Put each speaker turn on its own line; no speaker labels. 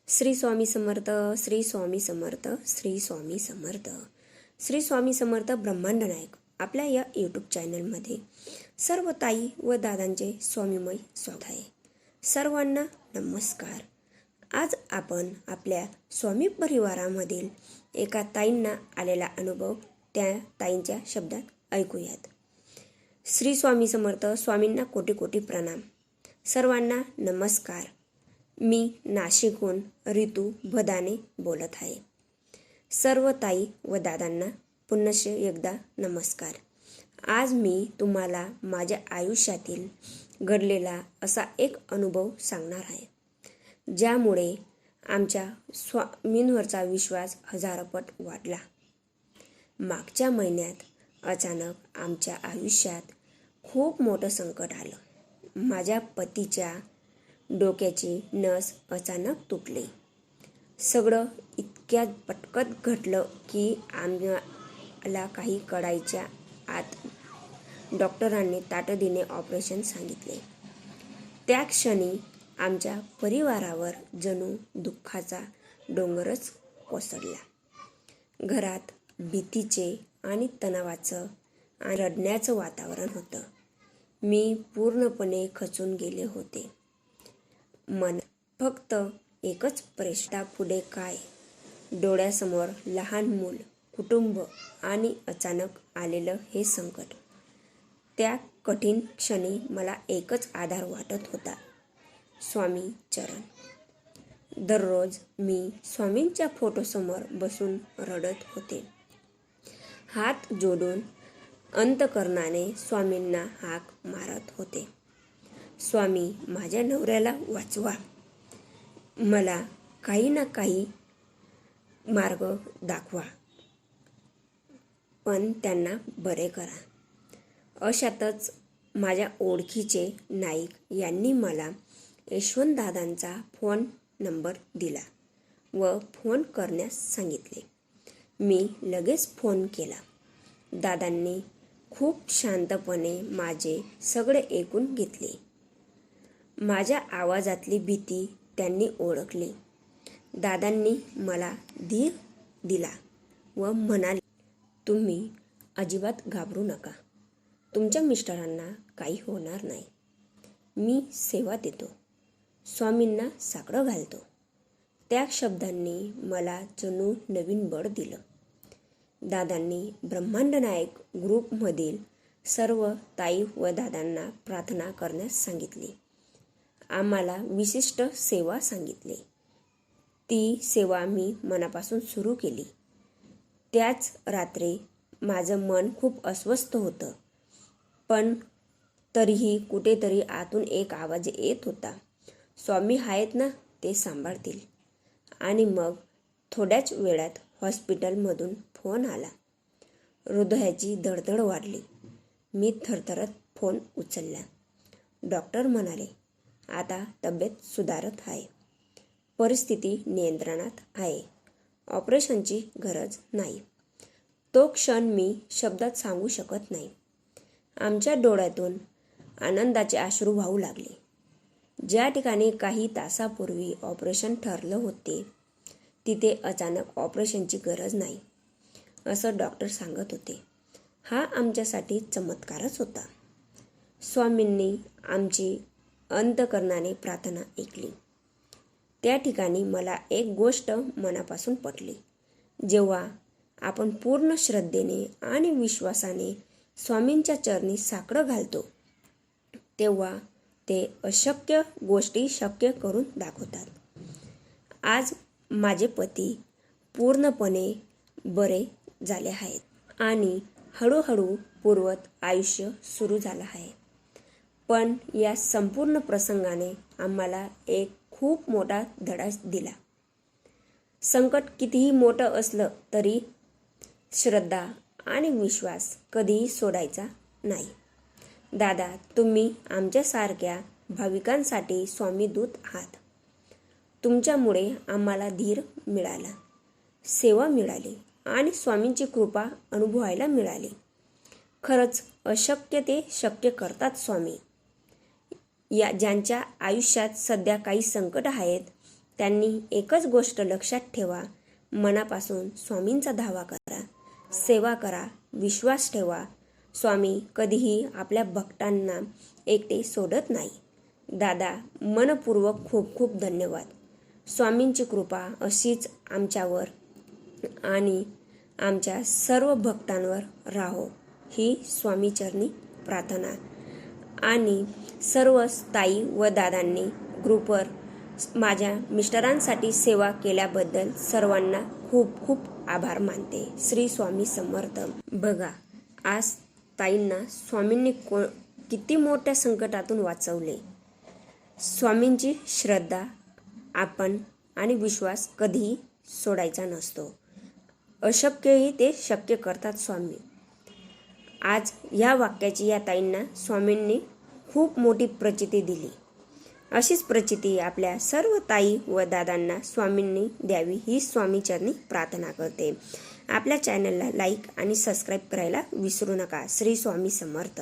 श्री स्वामी समर्थ, श्री स्वामी समर्थ, श्री स्वामी समर्थ, श्री स्वामी समर्थ ब्रह्मांड नायक आपल्या या यूट्यूब चॅनलमध्ये सर्व ताई व दादांचे स्वामीमय स्वागत आहे. सर्वांना नमस्कार. आज आपण आपल्या स्वामी परिवारामधील एका ताईंना आलेला अनुभव त्या ताईंच्या शब्दात ऐकूयात. श्री स्वामी समर्थ. स्वामींना कोटी कोटी प्रणाम. सर्वांना नमस्कार. मी नाशिकहून रितू भदाने बोलत आहे. सर्व ताई व दादांना पुनश्च एकदा नमस्कार. आज मी तुम्हाला माझ्या आयुष्यातील घडलेला असा एक अनुभव सांगणार आहे, ज्यामुळे आमच्या स्वामींवरचा विश्वास हजारपट वाढला. मागच्या महिन्यात अचानक आमच्या आयुष्यात खूप मोठं संकट आलं. माझ्या पतीच्या डोक्याची नस अचानक तुटली. सगळं इतक्या पटकन घडलं की आम्हाला काही कळायच्या आत डॉक्टरांनी तातडीने ऑपरेशन सांगितले. त्या क्षणी आमच्या परिवारावर जणू दुःखाचा डोंगरच कोसळला. घरात भीतीचे आणि तणावाचं आणि रडण्याचं वातावरण होतं. मी पूर्णपणे खचून गेले होते. मन फक्त एकच प्रश्न, पुढे काय? डोळ्यासमोर लहान मूल, कुटुंब आणि अचानक आलेलं हे संकट. त्या कठीण क्षणी मला एकच आधार वाटत होता, स्वामी चरण. दररोज मी स्वामींच्या फोटोसमोर बसून रडत होते. हात जोडून अंतःकरणाने स्वामींना हाक मारत होते, स्वामी माझ्या नवऱ्याला वाचवा. मला काही ना काही मार्ग दाखवा, पण त्यांना बरे करा. अशातच माझ्या ओळखीचे नाईक यांनी मला यशवंतदादांचा फोन नंबर दिला व फोन करण्यास सांगितले. मी लगेच फोन केला. दादांनी खूप शांतपणे माझे सगळे ऐकून घेतले. माझ्या आवाजातली भीती त्यांनी ओळखली. दादांनी मला धीर दिला व म्हणाले, तुम्ही अजिबात घाबरू नका. तुमच्या मिस्टरांना काही होणार नाही. मी सेवा देतो, स्वामींना साकडं घालतो. त्या शब्दांनी मला जणू नवीन बळ दिलं. दादांनी ब्रह्मांड नायक ग्रुपमधील सर्व ताई व दादांना प्रार्थना करण्यास सांगितली. आम्हाला विशिष्ट सेवा सांगितली. ती सेवा मी मनापासून सुरू केली. त्याच रात्री माझं मन खूप अस्वस्थ होतं, पण तरीही कुठेतरी आतून एक आवाज येत होता, स्वामी आहेत ना, ते सांभाळतील. आणि मग थोड्याच वेळात हॉस्पिटलमधून फोन आला. हृदयाची धडधड वाढली. मी थरथरत फोन उचलला. डॉक्टर म्हणाले, आता तब्येत सुधारत आहे, परिस्थिती नियंत्रणात आहे, ऑपरेशनची गरज नाही. तो क्षण मी शब्दात सांगू शकत नाही. आमच्या डोळ्यातून आनंदाचे अश्रू वाहू लागले. ज्या ठिकाणी काही तासापूर्वी ऑपरेशन ठरलं होते, तिथे अचानक ऑपरेशनची गरज नाही असं डॉक्टर सांगत होते. हा आमच्यासाठी चमत्कारच होता. स्वामींनी आमची अंतःकरणाने प्रार्थना ऐकली. त्या ठिकाणी मला एक गोष्ट मनापासून पटली. जेव्हा आपण पूर्ण श्रद्धेने आणि विश्वासाने स्वामींच्या चरणी साकडं घालतो, तेव्हा ते अशक्य गोष्टी शक्य करून दाखवतात. आज माझे पती पूर्णपणे बरे झाले आहेत आणि हळूहळू पूर्वत आयुष्य सुरू झालं आहे. पण या संपूर्ण प्रसंगाने आम्हाला एक खूप मोठा धडा दिला. संकट कितीही मोठं असलं तरी श्रद्धा आणि विश्वास कधीही सोडायचा नाही. दादा, तुम्ही आमच्यासारख्या भाविकांसाठी स्वामी दूत आहात. तुमच्यामुळे आम्हाला धीर मिळाला, सेवा मिळाली आणि स्वामींची कृपा अनुभवायला मिळाली. खरंच अशक्य ते शक्य करतात स्वामी. ज्यांच्या आयुष्यात सध्या काही संकट आहेत त्यांनी एकच गोष्ट लक्षात ठेवा, मनापासून स्वामींचा धावा करा, सेवा करा, विश्वास ठेवा. स्वामी कधीही आपल्या भक्तांना एकटे सोडत नाही. दादा, मनपूर्वक खूप खूप धन्यवाद. स्वामींची कृपा अशीच आमच्यावर आणि आमच्या सर्व भक्तांवर राहो, ही स्वामीचरणी प्रार्थना. आणि सर्व ताई व दादांनी ग्रुपवर माझ्या मिस्टरांसाठी सेवा केल्याबद्दल सर्वांना खूप खूप आभार मानते. श्री स्वामी समर्थ. बघा, आज ताईंना स्वामींनी किती मोठ्या संकटातून वाचवले. स्वामींची श्रद्धा आपण आणि विश्वास कधीही सोडायचा नसतो. अशक्यही ते शक्य करतात स्वामी. आज या वाक्याची या ताईंना स्वामींनी खूप मोठी प्रचिती दिली. अशीच प्रचिती आपल्या सर्व ताई व दादांना स्वामींनी द्यावी, ही स्वामीचरणी प्रार्थना करते. आपल्या चॅनलला लाईक आणि सबस्क्राईब करायला विसरू नका. श्री स्वामी समर्थ.